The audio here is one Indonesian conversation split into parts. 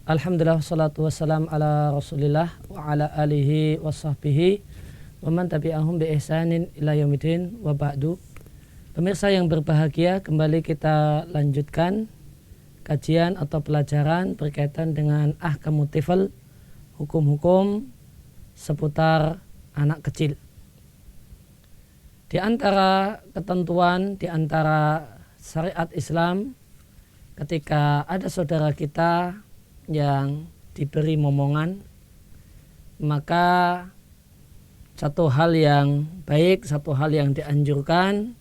Alhamdulillah wassalatu wassalam ala rasulillah wa ala alihi wa sahbihi wa man tabi'ahum bi ihsanin ila yaumidin wa ba'du. Pemirsa yang berbahagia, kembali kita lanjutkan kajian atau pelajaran berkaitan dengan ahkamu tifl, hukum-hukum seputar anak kecil. Di antara ketentuan, di antara syariat Islam, ketika ada saudara kita yang diberi momongan, maka satu hal yang baik, satu hal yang dianjurkan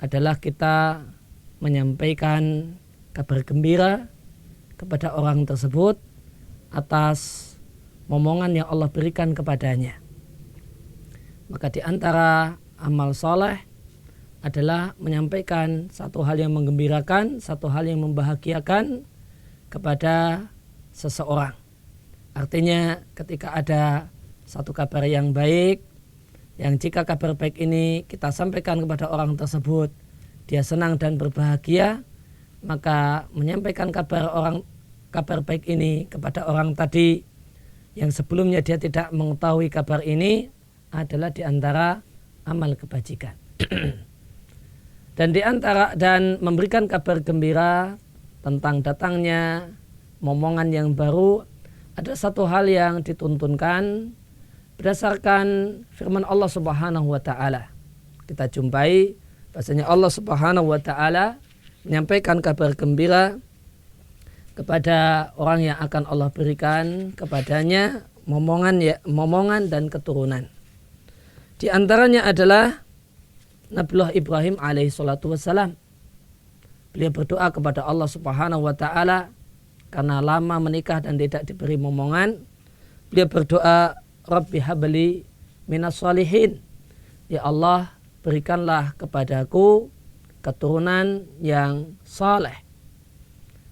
adalah kita menyampaikan kabar gembira kepada orang tersebut atas momongan yang Allah berikan kepadanya. Maka di antara amal soleh adalah menyampaikan satu hal yang menggembirakan, satu hal yang membahagiakan kepada seseorang. Artinya ketika ada satu kabar yang baik, yang jika kabar baik ini kita sampaikan kepada orang tersebut, dia senang dan berbahagia, maka menyampaikan kabar baik ini kepada orang tadi yang sebelumnya dia tidak mengetahui kabar ini adalah diantara amal kebajikan. Dan memberikan kabar gembira tentang datangnya momongan yang baru, ada satu hal yang dituntunkan berdasarkan firman Allah Subhanahu wa taala. Kita jumpai bahasanya Allah Subhanahu wa taala menyampaikan kabar gembira kepada orang yang akan Allah berikan kepadanya momongan dan keturunan. Di antaranya adalah Nabiullah Ibrahim alaihi salatu wassalam. Beliau berdoa kepada Allah Subhanahu wa taala karena lama menikah dan tidak diberi momongan. Beliau berdoa, Rabbi habli minas shalihin. Ya Allah, berikanlah kepadaku keturunan yang saleh.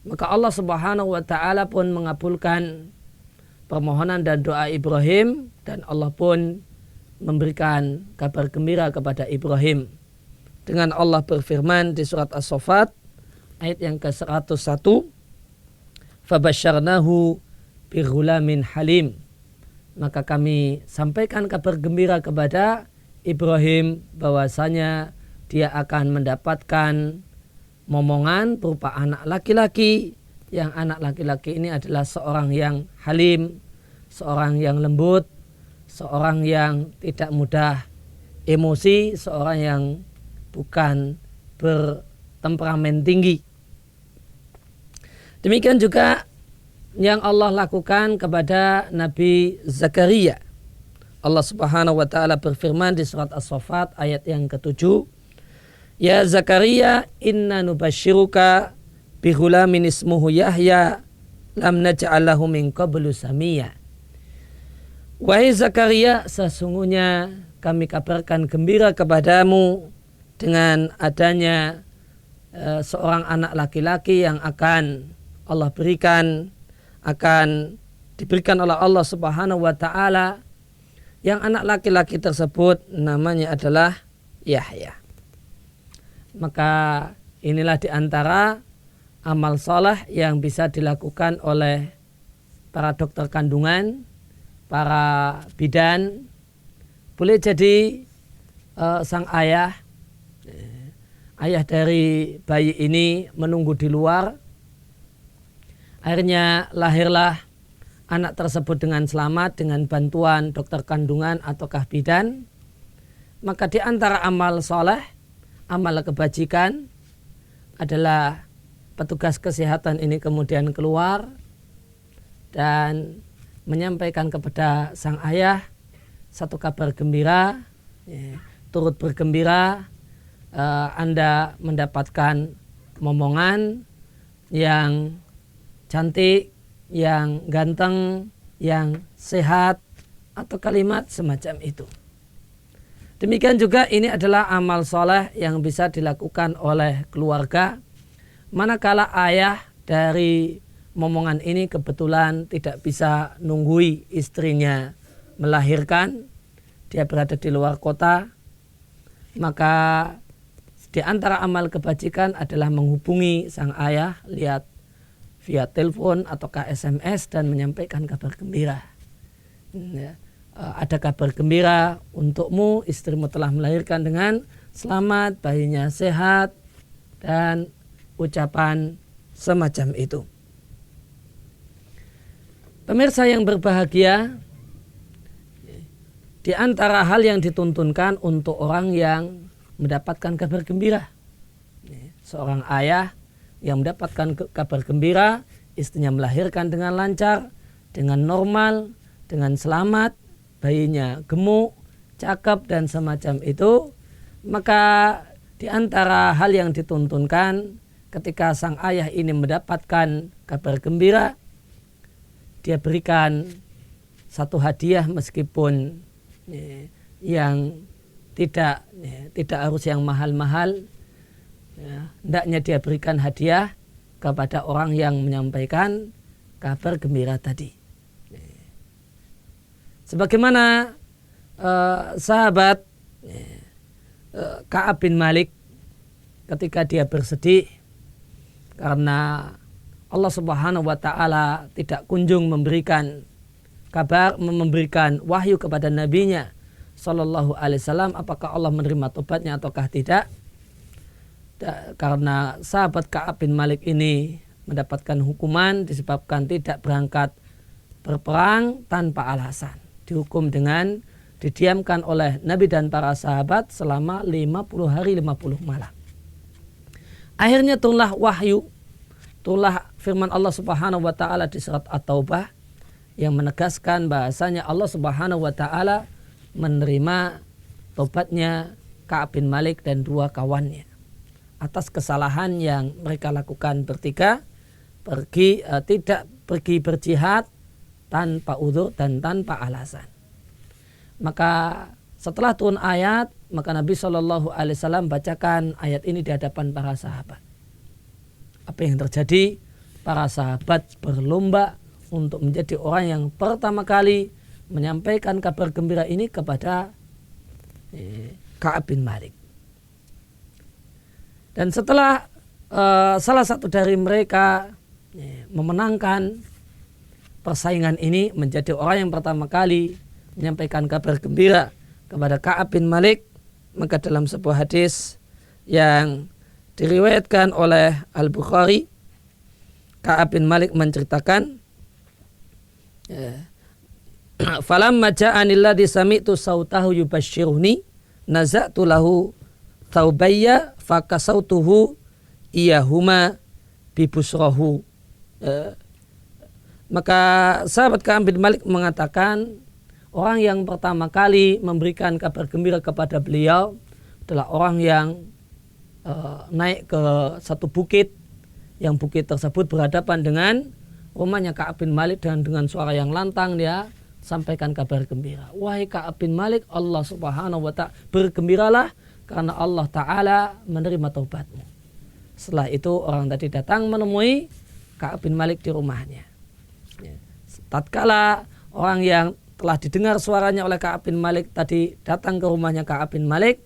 Maka Allah Subhanahu wa taala pun mengabulkan permohonan dan doa Ibrahim, dan Allah pun memberikan kabar gembira kepada Ibrahim. Dengan Allah berfirman di surat As-Saffat ayat yang ke-101, fabasyarnahu bighulamin halim. Maka kami sampaikan kabar gembira kepada Ibrahim bahwasanya dia akan mendapatkan momongan berupa anak laki-laki, yang anak laki-laki ini adalah seorang yang halim, seorang yang lembut, seorang yang tidak mudah emosi, seorang yang bukan bertemperamen tinggi. Demikian juga yang Allah lakukan kepada Nabi Zakaria. Allah Subhanahu wa taala berfirman di surat As-Saffat ayat yang ke-7, Ya Zakaria, inna nubasyiruka bihulamin ismuhu Yahya lam naj'al lahu min qablu samiyya. Wahai Zakaria, sesungguhnya kami kabarkan gembira kepadamu dengan adanya seorang anak laki-laki yang akan Allah berikan, akan diberikan oleh Allah Subhanahu wa taala, yang anak laki-laki tersebut namanya adalah Yahya. Maka inilah diantara amal soleh yang bisa dilakukan oleh para dokter kandungan, para bidan. Boleh jadi sang ayah dari bayi ini menunggu di luar. Akhirnya lahirlah anak tersebut dengan selamat dengan bantuan dokter kandungan ataukah bidan. Maka di antara amal soleh, amal kebajikan adalah petugas kesehatan ini kemudian keluar dan menyampaikan kepada sang ayah satu kabar gembira, turut bergembira, Anda mendapatkan momongan yang cantik, yang ganteng, yang sehat, atau kalimat semacam itu. Demikian juga ini adalah amal soleh yang bisa dilakukan oleh keluarga manakala ayah dari momongan ini kebetulan tidak bisa nunggui istrinya melahirkan, dia berada di luar kota. Maka di antara amal kebajikan adalah menghubungi sang ayah. Lihat via telepon ataukah SMS dan menyampaikan kabar gembira. Ya, ada kabar gembira untukmu, istrimu telah melahirkan dengan selamat, bayinya sehat, dan ucapan semacam itu. Pemirsa yang berbahagia, di antara hal yang dituntunkan untuk orang yang mendapatkan kabar gembira, seorang ayah yang mendapatkan kabar gembira, istrinya melahirkan dengan lancar, dengan normal, dengan selamat, bayinya gemuk, cakep, dan semacam itu, maka di antara hal yang dituntunkan ketika sang ayah ini mendapatkan kabar gembira, dia berikan satu hadiah meskipun yang tidak harus yang mahal-mahal. Hendaknya dia berikan hadiah kepada orang yang menyampaikan kabar gembira tadi. Sebagaimana sahabat Ka'ab bin Malik ketika dia bersedih karena Allah Subhanahu wa taala tidak kunjung memberikan kabar, memberikan wahyu kepada nabinya sallallahu alaihi wasallam apakah Allah menerima tobatnya ataukah tidak. Karena sahabat Ka'ab bin Malik ini mendapatkan hukuman disebabkan tidak berangkat berperang tanpa alasan. Dihukum dengan didiamkan oleh Nabi dan para sahabat selama 50 hari 50 malam. Akhirnya turunlah wahyu, turunlah firman Allah Subhanahu wa taala di surat At-Taubah yang menegaskan bahasanya Allah Subhanahu wa taala menerima tobatnya Ka'ab bin Malik dan dua kawannya atas kesalahan yang mereka lakukan bertiga, tidak pergi berjihad tanpa udzur dan tanpa alasan. Maka setelah turun ayat, maka Nabi SAW bacakan ayat ini di hadapan para sahabat. Apa yang terjadi? Para sahabat berlomba untuk menjadi orang yang pertama kali menyampaikan kabar gembira ini kepada Ka'ab bin Malik. Dan setelah salah satu dari mereka memenangkan persaingan ini menjadi orang yang pertama kali menyampaikan kabar gembira kepada Ka'ab bin Malik, maka dalam sebuah hadis yang diriwayatkan oleh Al-Bukhari, Ka'ab bin Malik menceritakan, falamma ja'ani alladhi sami'tu sautahu yubashshiruni naza'tu lahu thawbayya fakasautuhu iyahuma bibusrahu. Maka sahabat Ka'ab bin Malik mengatakan orang yang pertama kali memberikan kabar gembira kepada beliau adalah orang yang naik ke satu bukit, yang bukit tersebut berhadapan dengan rumahnya Ka'ab bin Malik, dan dengan suara yang lantang dia sampaikan kabar gembira. Wahai Ka'ab bin Malik, Allah Subhanahu wa ta'ala, bergembiralah karena Allah Ta'ala menerima taubatmu. Setelah itu orang tadi datang menemui Ka'ab bin Malik di rumahnya. Tatkala orang yang telah didengar suaranya oleh Ka'ab bin Malik tadi datang ke rumahnya Ka'ab bin Malik,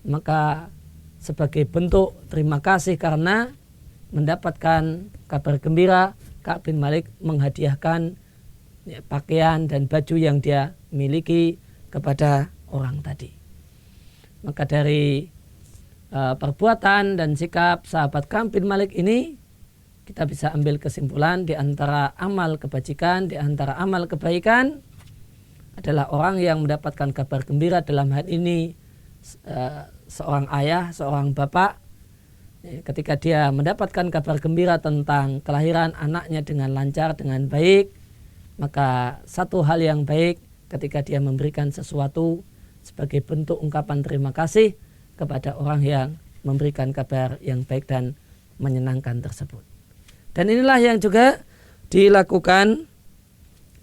maka sebagai bentuk terima kasih karena mendapatkan kabar gembira, Ka'ab bin Malik menghadiahkan pakaian dan baju yang dia miliki kepada orang tadi. Maka dari perbuatan dan sikap sahabat Ka'ab bin Malik ini kita bisa ambil kesimpulan di antara amal kebajikan, di antara amal kebaikan adalah orang yang mendapatkan kabar gembira, dalam hal ini seorang ayah, seorang bapak, ketika dia mendapatkan kabar gembira tentang kelahiran anaknya dengan lancar, dengan baik, maka satu hal yang baik ketika dia memberikan sesuatu sebagai bentuk ungkapan terima kasih kepada orang yang memberikan kabar yang baik dan menyenangkan tersebut. Dan inilah yang juga dilakukan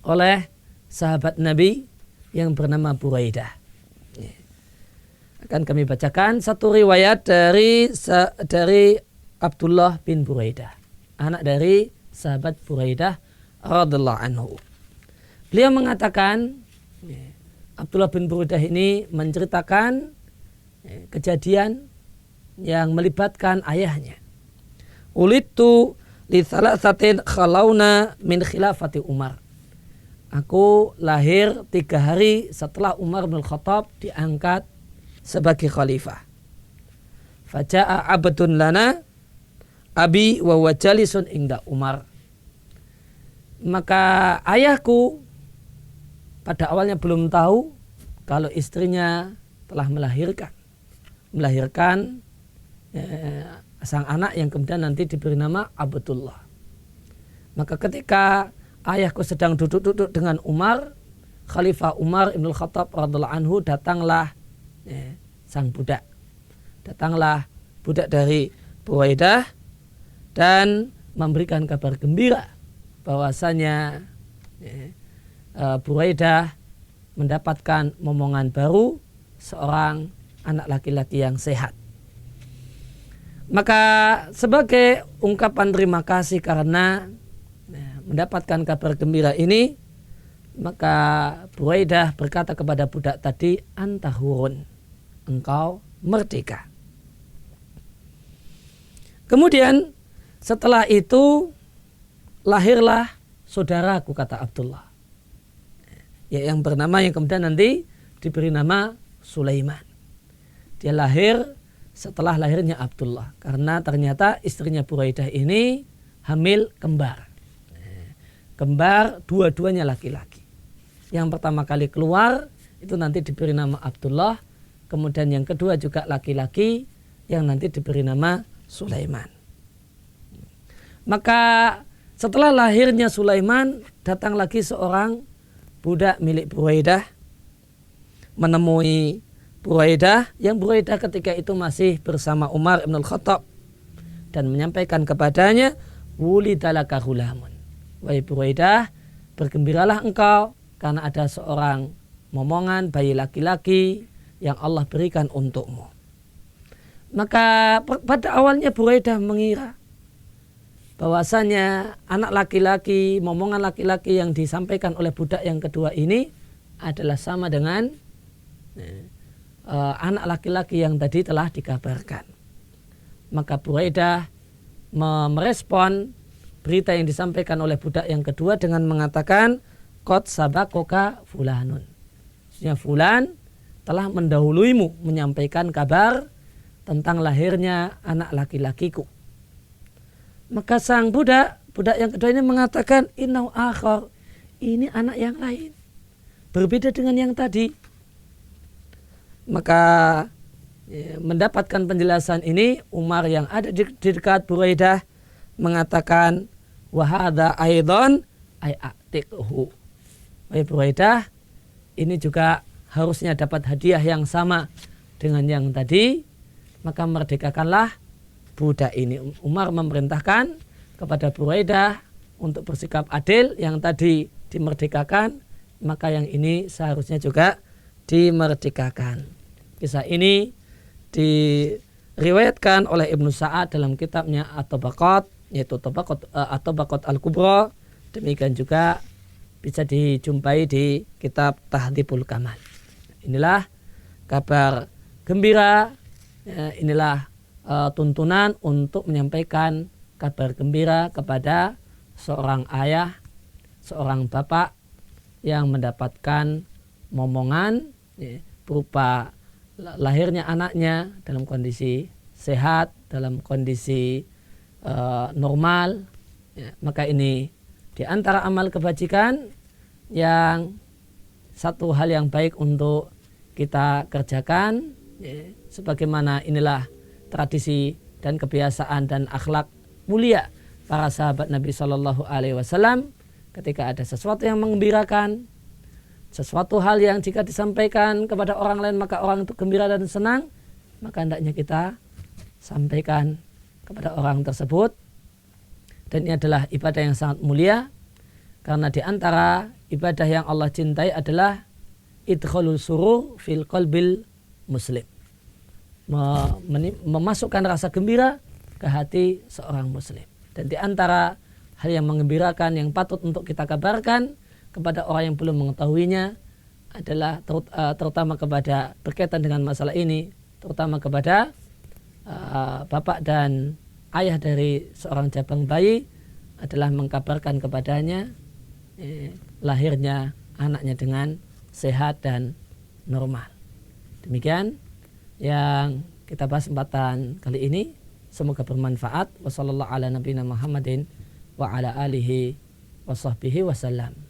oleh sahabat Nabi yang bernama Buraidah. Akan kami bacakan satu riwayat dari Abdullah bin Buraidah, anak dari sahabat Buraidah radhiyallahu anhu. Beliau mengatakan, Abdullah bin Buraidah ini menceritakan kejadian yang melibatkan ayahnya. Ulidtu li thalathatin khalawna min khilafati Umar. Aku lahir 3 hari setelah Umar bin Khattab diangkat sebagai khalifah. Faja'a abdun lana abi wa wajalisun inda Umar. Maka ayahku pada awalnya belum tahu kalau istrinya telah melahirkan sang anak yang kemudian nanti diberi nama Abdullah. Maka ketika ayahku sedang duduk-duduk dengan Umar, Khalifah Umar Ibn Khattab radhiallahu anhu, datanglah sang budak. Datanglah budak dari Buraidah dan memberikan kabar gembira bahwasanya Buraidah mendapatkan momongan baru, seorang anak laki-laki yang sehat. Maka sebagai ungkapan terima kasih karena mendapatkan kabar gembira ini, maka Buraidah berkata kepada budak tadi, anta hurun, engkau merdeka. Kemudian setelah itu lahirlah saudaraku, kata Abdullah, yang bernama, yang kemudian nanti diberi nama Sulaiman. Dia lahir setelah lahirnya Abdullah karena ternyata istrinya Buraidah ini hamil kembar. Kembar, dua-duanya laki-laki. Yang pertama kali keluar itu nanti diberi nama Abdullah, kemudian yang kedua juga laki-laki yang nanti diberi nama Sulaiman. Maka setelah lahirnya Sulaiman, datang lagi seorang budak milik Buraidah menemui Buraidah, yang Buraidah ketika itu masih bersama Umar Ibn Khattab, dan menyampaikan kepadanya, wulidalaka ghulamun, wahai Buraidah, bergembiralah engkau karena ada seorang momongan bayi laki-laki yang Allah berikan untukmu. Maka pada awalnya Buraidah mengira bahwasanya anak laki-laki, momongan laki-laki yang disampaikan oleh budak yang kedua ini adalah sama dengan anak laki-laki yang tadi telah dikabarkan. Maka Buraidah merespon berita yang disampaikan oleh budak yang kedua dengan mengatakan, qad sabakoka fulanun, maksudnya fulan telah mendahuluimu menyampaikan kabar tentang lahirnya anak laki-lakiku. Maka sang budak yang kedua ini mengatakan, innahu akhar, ini anak yang lain, berbeda dengan yang tadi. Maka mendapatkan penjelasan ini, Umar yang ada di dekat Buraidah mengatakan, wa hadza aidan ay atiqhu, wahai Buraidah, ini juga harusnya dapat hadiah yang sama dengan yang tadi, maka merdekakanlah budak ini. Umar memerintahkan kepada Buraidah untuk bersikap adil, yang tadi dimerdekakan, maka yang ini seharusnya juga dimerdekakan. Kisah ini diriwayatkan oleh Ibnu Sa'ad dalam kitabnya At-Tabaqat, yaitu At-Tabaqat Al-Kubra. Demikian juga bisa dijumpai di kitab Tahdhibul Kamal. Inilah kabar gembira, inilah tuntunan untuk menyampaikan kabar gembira kepada seorang ayah, seorang bapak yang mendapatkan momongan berupa lahirnya anaknya dalam kondisi sehat, dalam kondisi normal. Maka ini di antara amal kebajikan yang satu hal yang baik untuk kita kerjakan, sebagaimana inilah tradisi dan kebiasaan dan akhlak mulia para sahabat Nabi Shallallahu Alaihi Wasallam. Ketika ada sesuatu yang menggembirakan, sesuatu hal yang jika disampaikan kepada orang lain maka orang itu gembira dan senang, maka hendaknya kita sampaikan kepada orang tersebut. Dan ini adalah ibadah yang sangat mulia, karena di antara ibadah yang Allah cintai adalah idkhalul surur fil qalbil muslim, memasukkan rasa gembira ke hati seorang muslim. Dan di antara hal yang menggembirakan yang patut untuk kita kabarkan kepada orang yang belum mengetahuinya adalah terutama kepada berkaitan dengan masalah ini, terutama kepada bapak dan ayah dari seorang jabang bayi, adalah mengkabarkan kepadanya lahirnya anaknya dengan sehat dan normal. Demikian yang kita bahas kesempatan kali ini, semoga bermanfaat. Wassallallahu ala nabiyina Muhammadin wa ala alihi wa sahbihi wasallam.